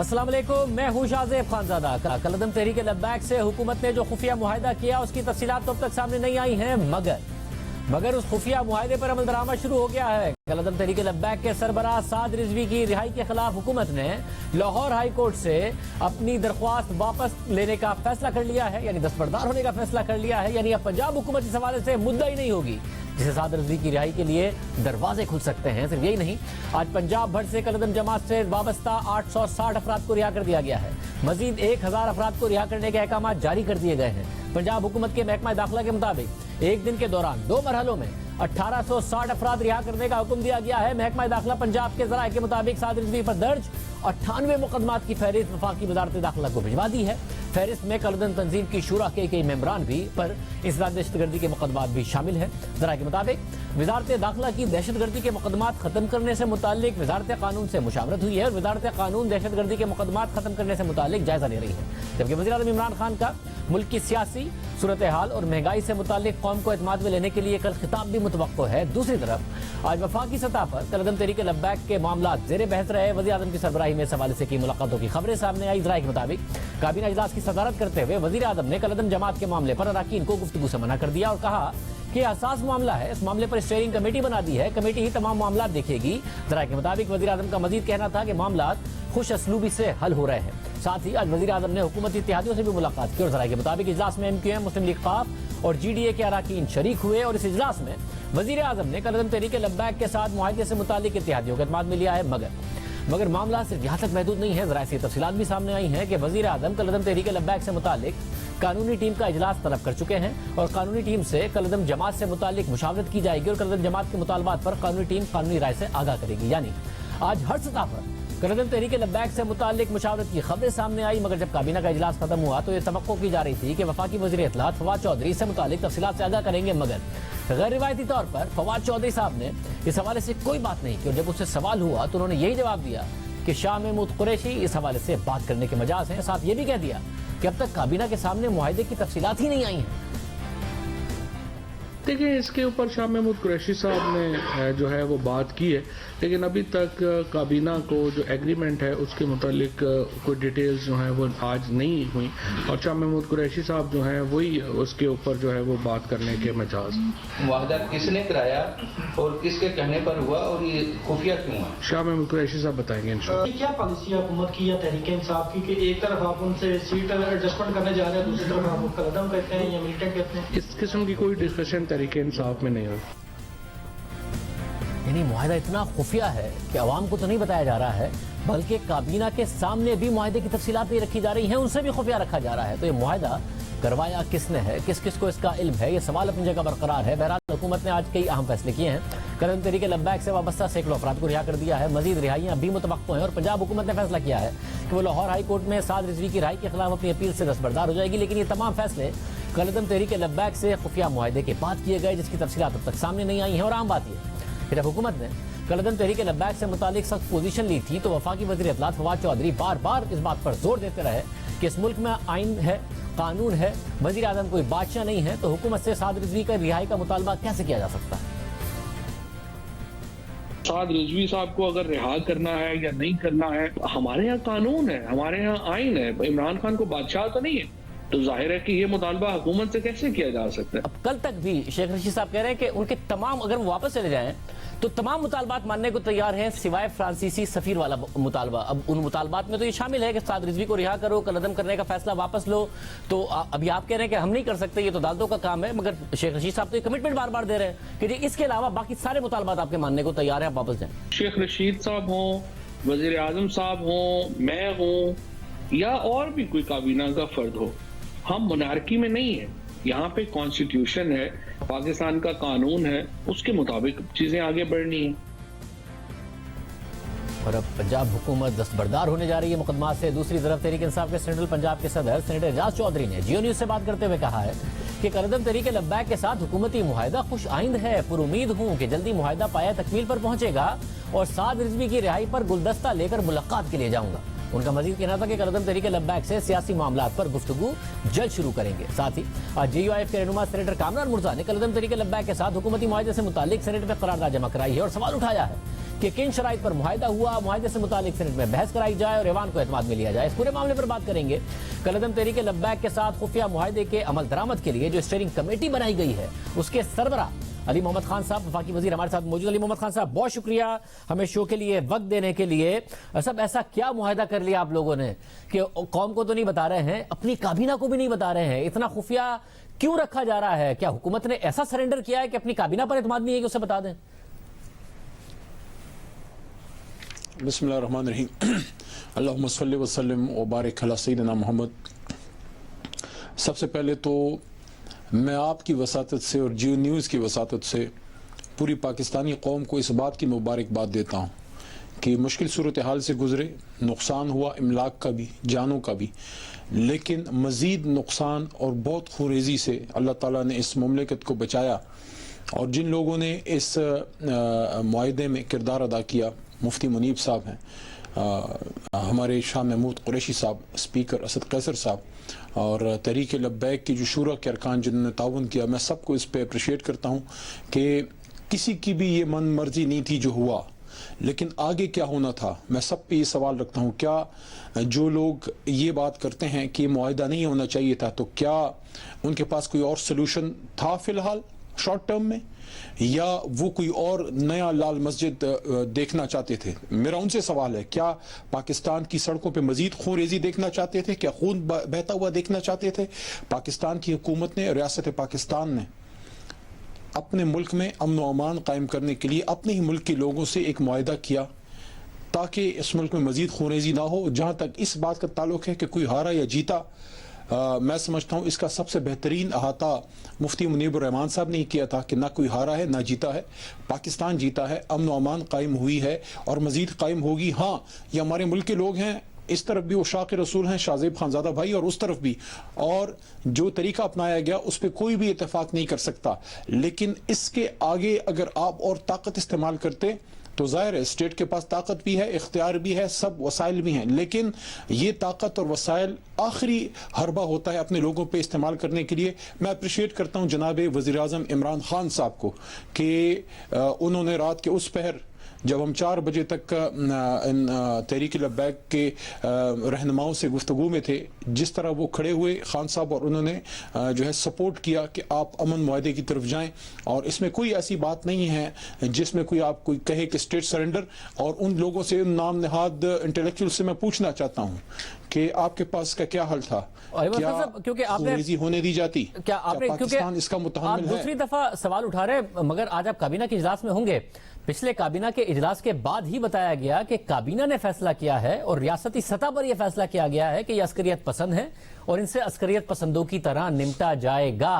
अस्सलाम वालेकुम, मैं हूँ शाहजेब खानजादा। कलअदम तहरीक लब्बैक से हुकूमत ने जो खुफिया मुआहिदा किया उसकी तफसीलात तो अब तक सामने नहीं आई हैं, मगर उस खुफिया मुआहिदे पर अमल दरामद शुरू हो गया है। कलअदम तहरीक लब्बैक के सरबराह साद रिजवी की रिहाई के खिलाफ हुकूमत ने लाहौर हाई कोर्ट से अपनी दरख्वास्त वापस लेने का फैसला कर लिया है, यानी दस्तबरदार होने का फैसला कर लिया है। यानी अब पंजाब हुकूमत इस हवाले से मुद्दई नहीं होगी, जिसे साद रिजवी की रिहाई के लिए दरवाजे खुल सकते हैं। सिर्फ यही नहीं, आज पंजाब भर से कलअदम जमात से वाबस्ता 860 अफराद को रिहा कर दिया गया है। मजीद 1000 अफराद को रिहा करने के अहकाम जारी कर दिए गए हैं। पंजाब हुकूमत के महकमा दाखिला के मुताबिक एक दिन के दौरान 2 मरहलों में 1860 अफराद रिहा करने का हुक्म दिया गया है। महकमा दाखिला पंजाब के जराये के मुताबिक साद रिजवी पर दर्ज 98 मुकदमात की फहरिस्त वफाकी वजारत दाखिला को भिजवा दी है। फहरिस्त में कलअदम तंजीम की शूरा के कई मेंबरान भी पर इंसदाद दहशतगर्दी के मुकदमात भी शामिल है। जराये के मुताबिक वजारत दाखिला की दहशतगर्दी के मुकदमात खत्म करने से मुतालिक वजारत कानून से मुशावरत हुई है और वजारत कानून दहशतगर्दी के मुकदमात खत्म करने से मुतालिक जायजा ले रही है। जबकि वज़ीर आज़म इमरान खान का मुल्क की सियासी सूरत हाल और महंगाई से मुतालिक कौम को एतमाद में लेने के लिए कल खिताब भी मुतवक्को है। दूसरी तरफ आज वफाकी सतह पर कलअदम तहरीक लब्बैक के मामला जेर बहस रहे। वज़ीर आज़म की सरबराही में इस हवाले से की मुलाकातों की खबरें सामने आई। ज़राए के मुताबिक काबीना इजलास की सदारत करते हुए वज़ीर आज़म ने कलअदम जमात के मामले पर अरकान को गुफ्तगू से मना कर दिया और कहा कि हसास मामला है, इस मामले पर स्टीयरिंग कमेटी बना दी है, कमेटी ही तमाम मामला देखेगी। ज़राए के मुताबिक वज़ीर आज़म का मजीद कहना था कि मामला खुश असलूबी से हल हो रहे हैं। साथ ही आज वज़ीर आज़म ने हुकूमती इत्तेहादियों से भी मुलाकात की और ज़राए के मुताबिक इजलास में MQM, मुस्लिम लीग ख़ाफ और GDA के अरकान शरीक हुए और इस इजलास में वज़ीर आज़म ने कलअदम तहरीक लब्बैक के साथ मुआहिदे से मुतालिक इत्तेहादियों को एतमाद में लिया है। मगर मामला सिर्फ यहाँ तक महदूद नहीं है। ज़राए से तफसीलात भी सामने आई हैं कि वज़ीर आज़म कलअदम तहरीक लब्बैक से मुतालिक कानूनी टीम का इजलास तलब कर चुके हैं और कानूनी टीम से कलअदम जमात से मुतालिक मुशावरत की जाएगी और कलअदम जमात के मुतालबात पर कानूनी टीम कानूनी राय से आगाह करेगी। यानी आज हर सतह पर कलअदम तहरीक लब्बैक से मुतालिक मुशावरत की खबरें सामने आई। मगर जब काबीना का इजलास खत्म हुआ तो ये तवक्को की जा रही थी कि वफाकी वज़ीर इत्तलात फवाद चौधरी से मुतालिक तफसीलात से आगाह करेंगे, मगर गैर रिवायती तौर पर फवाद चौधरी साहब ने इस हवाले से कोई बात नहीं की और जब उससे सवाल हुआ तो उन्होंने यही जवाब दिया कि शाह महमूद कुरैशी इस हवाले से बात करने के मजाज हैं। साथ ये भी कह दिया कि अब तक काबीना के सामने मुआहिदे की तफसीलात ही नहीं आई हैं। देखिए, इसके ऊपर शाह महमूद कुरैशी साहब ने जो है वो बात की है, लेकिन अभी तक काबीना को जो एग्रीमेंट है उसके मुतालिक कोई डिटेल्स जो हैं वो आज नहीं हुई और शाह महमूद कुरैशी साहब जो हैं वही उसके ऊपर जो है वो बात करने के मजाज। मुआहदा किसने कराया और किसके कहने पर हुआ और ये खुफिया क्यों है? शाह महमूद कुरैशी साहब बताएंगे इंशाअल्लाह। क्या पॉलिसी हुकूमत की या तहरीक इंसाफ की कि एक तरफ आप उनसे सीट एडजस्टमेंट करने जा रहे हैं, दूसरी तरफ आप कलअदम कहते हैं या मिलिटेंट कहते हैं? इस किस्म की कोई डिस्कशन तहरीक इंसाफ में नहीं हुई। यानी मुआहिदा इतना खुफिया है कि अवाम को तो नहीं बताया जा रहा है, बल्कि काबीना के सामने भी मुआहिदे की तफसीलात नहीं रखी जा रही हैं, उनसे भी खुफिया रखा जा रहा है। तो ये मुआहिदा करवाया किसने है, किस किस को इसका इल्म है, ये सवाल अपनी जगह बरकरार है। बहरहाल हुकूमत ने आज कई अहम फैसले किए हैं। कलअदम तहरीक लब्बैक से वाबस्ता सैकड़ों अफराद को रिहा कर दिया है। मजीद रिहाइयाँ भी मुतवक्को हैं और पंजाब हुकूमत ने फैसला किया है कि वो लाहौर हाई कोर्ट में साद रिजवी की रिहाई के खिलाफ अपनी अपील से दस्तबरदार हो जाएगी। लेकिन ये तमाम फैसले कलअदम तहरीक लब्बैक से खुफिया मुआहिदे के बाद किए गए, जिसकी तफसीलात अब तक सामने नहीं आई हैं। और आम बात ये कि जब हुकूमत ने कलअदम तहरीक लब्बैक से मुतालिक सख्त पोजीशन ली थी तो वफाकी वज़ीर इत्तलात फवाद चौधरी बार बार इस बात पर जोर देते रहे कि इस मुल्क में आइन है, कानून है, वज़ीर आज़म कोई बादशाह नहीं है, तो हुकूमत से साद रिजवी का रिहाई का मुतालबा कैसे किया जा सकता है? साद रिजवी साहब को अगर रिहा करना है या नहीं करना है, हमारे यहाँ कानून है, हमारे यहाँ आइन है। इमरान खान को बादशाह तो नहीं है, तो जाहिर है कि ये मुतालबा हुकूमत से कैसे किया जा सकता है। अब कल तक भी शेख रशीद साहब कह रहे हैं कि उनके तमाम, अगर वो वापस चले जाएं तो तमाम मुतालबात मानने को तैयार हैं सिवाय फ्रांसीसी सफीर वाला मुतालबा। अब उन मुतालबात में तो ये शामिल है कि साद रिजवी को रिहा करो, कलअदम करने का फैसला वापस लो। तो अभी आप कह रहे हैं कि हम नहीं कर सकते, ये तो अदालतों का काम है, मगर शेख रशीद साहब तो ये कमिटमेंट बार बार दे रहे हैं कि जी इसके अलावा बाकी सारे मुतालबात आपके मानने को तैयार है, आप वापस जाएं। शेख रशीद साहब हों, वज़ीर आज़म साहब हों, मैं हूँ या और भी कोई काबीना का फर्द हो, हम मोनार्की में नहीं है। यहाँ पे कॉन्स्टिट्यूशन है, पाकिस्तान का कानून है, उसके मुताबिक चीजें आगे बढ़नी है। और अब पंजाब हुकूमत दस्तबरदार होने जा रही है मुकदमा से। दूसरी तरफ तहरीक इंसाफ के सेंट्रल पंजाब के सदर सेनेटर एजाज चौधरी ने जियो न्यूज से बात करते हुए कहा है कि कलअदम तहरीक लब्बैक के साथ हुकूमती मुआहिदा खुश आइंद है। पुरुमीद हूँ कि जल्दी मुआहिदा पाया तकमील पर पहुंचेगा और साद रिजवी की रिहाई पर गुलदस्ता लेकर मुलाकात के लिए जाऊंगा। उनका मजीद कहना था कि कलअदम तहरीक लब्बैक से सियासी मामलात पर गुफ्तगू जल्द शुरू करेंगे। साथ ही आज JUIF के रहनुमा सेनेटर कामरान मुर्जा ने कलअदम तहरीक लब्बैक के साथ हुकूमती मुआहिदे से मुतालिक सेनेट में करारदाद जमा कराई है और सवाल उठाया है कि किन शराइत पर मुआहिदा हुआ, मुआहिदे से मुतालिक सेनेट में बहस कराई जाए और ऐवान को एतमाद में लिया जाए। इस पूरे मामले पर बात करेंगे। कलअदम तहरीक लब्बैक के साथ खुफिया मुआहिदे के अमल दरामद के लिए जो स्टीयरिंग कमेटी बनाई गई है उसके सरबरा अली मोहम्मद खान साहब, वफाकी वजीर हमारे साथ मौजूद। अली मोहम्मद खान साहब, बहुत शुक्रिया हमें शो के लिए वक्त देने के लिए। सब ऐसा क्या मुआहिदा कर लिया आप लोगों ने कि कौम को तो नहीं बता रहे हैं, अपनी काबीना को भी नहीं बता रहे हैं? इतना खुफिया क्यों रखा जा रहा है? क्या हुकूमत ने ऐसा सरेंडर किया है कि अपनी काबीना पर एतमाद नहीं है कि उसे बता दें? बिस्मिल्लाहिर्रहमानिर्रहीम। अल्लाहुम्मा सल्लि व सल्लिम व बारिक अला सय्यिदिना मोहम्मद। सबसे पहले तो मैं आपकी वसातत से और जियो न्यूज़ की वसातत से पूरी पाकिस्तानी कौम को इस बात की मुबारकबाद देता हूँ कि मुश्किल सूरत हाल से गुजरे, नुकसान हुआ इमलाक का भी, जानों का भी, लेकिन मज़ीद नुकसान और बहुत खुरेजी से अल्लाह ताला ने इस मुमलिकत को बचाया। और जिन लोगों ने इस मुआहिदे में किरदार अदा किया, मुफ्ती मुनीब साहब हैं, हमारे शाह महमूद कुरैशी साहब, स्पीकर असद कैसर साहब और तहरीक लब्बैक की जो शूरा के अरकान जिन्होंने ताउन किया, मैं सबको इस पे अप्रिशिएट करता हूँ कि किसी की भी ये मन मर्जी नहीं थी जो हुआ, लेकिन आगे क्या होना था। मैं सब पे ये सवाल रखता हूँ, क्या जो लोग ये बात करते हैं कि मुआहिदा नहीं होना चाहिए था, तो क्या उनके पास कोई और सलूशन था फ़िलहाल शॉर्ट टर्म में, या वो कोई और नया लाल मस्जिद देखना चाहते थे? मेरा उनसे सवाल है, क्या पाकिस्तान की सड़कों पे मजीद खून-रेज़ी देखना चाहते थे? क्या खून बहता हुआ देखना चाहते थे? पाकिस्तान की हुकूमत ने, रियासत पाकिस्तान ने अपने मुल्क में अमन व अमान कायम करने के लिए अपने ही मुल्क के लोगों से एक मुआहिदा किया ताकि इस मुल्क में मजीद खून-रेज़ी ना हो। जहाँ तक इस बात का ताल्लुक है कि कोई हारा या जीता, मैं समझता हूँ इसका सबसे बेहतरीन अहाता मुफ्ती मुनीबुर रहमान साहब ने किया था कि ना कोई हारा है ना जीता है, पाकिस्तान जीता है, अमन व अमान कायम हुई है और मजीद कायम होगी। हाँ, ये हमारे मुल्क के लोग हैं, इस तरफ भी वो शाक़ रसूल हैं शाहज़ेब खानज़ादा भाई, और उस तरफ भी, और जो तरीका अपनाया गया उस पर कोई भी इत्तेफाक नहीं कर सकता। लेकिन इसके आगे अगर आप और ताकत इस्तेमाल करते तो ज़ाहिर है स्टेट के पास ताकत भी है, इख्तियार भी है, सब वसाइल भी हैं, लेकिन ये ताकत और वसाइल आखिरी हरबा होता है अपने लोगों पे इस्तेमाल करने के लिए। मैं अप्रिशिएट करता हूँ जनाब वज़ीर आज़म इमरान खान साहब को कि उन्होंने रात के उस पहर जब हम 4 बजे तक तहरीक लब्बैक के रहनुमाओं से गुफ्तगू में थे, जिस तरह वो खड़े हुए खान साहब और उन्होंने जो है सपोर्ट किया कि आप अमन मुआहिदे की तरफ जाएं, और इसमें कोई ऐसी बात नहीं है जिसमें कोई कहे कि स्टेट सरेंडर। और उन लोगों से, नाम नहाद इंटेलेक्चुअल से मैं पूछना चाहता हूँ कि आपके पास का क्या हल था? क्या क्योंकि आपने होने दी जाती? क्या आपने, पाकिस्तान इसका मुतहम्मिल है? दूसरी दफा सवाल उठा रहे, मगर आज आप काबीना के इजलास में होंगे। पिछले काबीना के इजलास के बाद ही बताया गया कि काबीना ने फैसला किया है और रियासती सतह पर यह फैसला किया गया है कि यह अस्करियत पसंद है और इनसे अस्करियत पसंदों की तरह निपटा जाएगा।